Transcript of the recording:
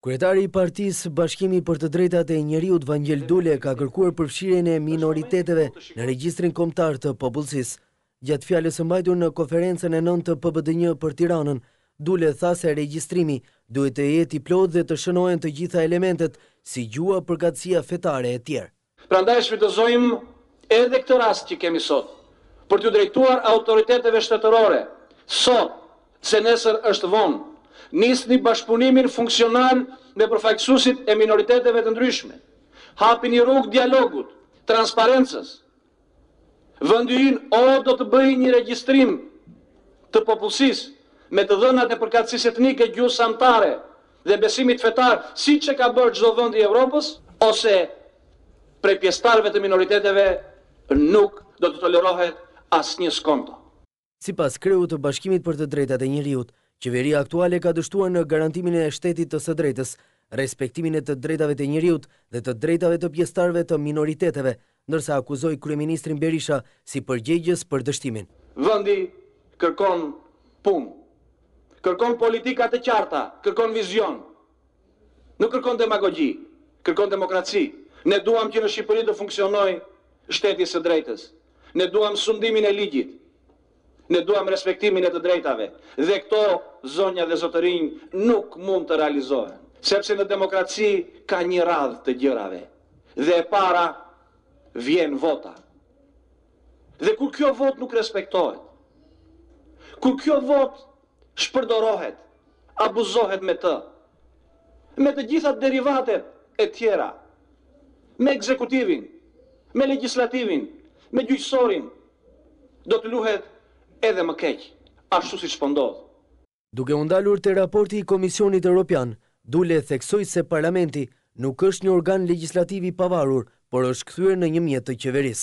Kryetari i Partisë Bashkimi për të Drejtat e Njeriut Vangjel Dule ka kërkuar përfshirjen e minoriteteve në regjistrin kombëtar të popullsisë. Gjatë fjalës së mbajtur në konferencën e 9 të PBDN për Tiranën, Dule tha se regjistrimi duhet të jetë i plotë dhe të shënohen të gjitha elementet si gjuha, përkatësia fetare e tjerë. Prandaj shfrytëzojmë edhe këtë rast që kemi sot për t'u drejtuar autoriteteve shtetërore sot, se nesër është vonë. Nisni bashkëpunimin funksional me përfaqësuesit e minoriteteve të ndryshme. Hapini rrugë dialogut, transparencës. Vendi ynë do të bëjë një regjistrim të popullsisë me të dhënat e përkatësisë etnike, gjuhësore dhe besimit fetar, siç e ka bërë çdo vend i Evropës, ose prej pjesëtarëve të minoriteteve nuk do të tolerohet asnjë skonto. Sipas kreut të Bashkimit për të Drejtat e Njeriut, qeveria aktuale ka dështuar në garantimin e shtetit të së drejtës, respektimin e të drejtave të njeriut dhe të drejtave të pjesëtarëve të minoriteteve, ndërsa akuzoi kryeministrin Berisha si përgjegjës për dështimin. Vendi kërkon punë, kërkon politika të qarta, kërkon vizion. Nuk kërkon demagogji, kërkon demokraci. Ne duam që në Shqipëri të funksionojë shteti i së drejtës. Ne duam sundimin e ligjit. Ne duam respektimin e të drejtave. Dhe këto, zonja dhe zotërinj, nuk mund të realizohen. Sepse në demokraci ka një radhë të gjërave. Dhe e para vjen vota. Dhe kur kjo vot nuk respektohet, kur kjo vot shpërdorohet, abuzohet me të, me të gjitha derivatet e tjera, me ekzekutivin, me legjislativin, me gjyqësorin, do të luhet edhe më keq, ashtu siç po ndodh. Duke u ndalur te raporti i Komisionit Evropian, Dule theksoi se Parlamenti nuk është një organ legjislativ i pavarur, por është kthyer në një mjet të qeverisë.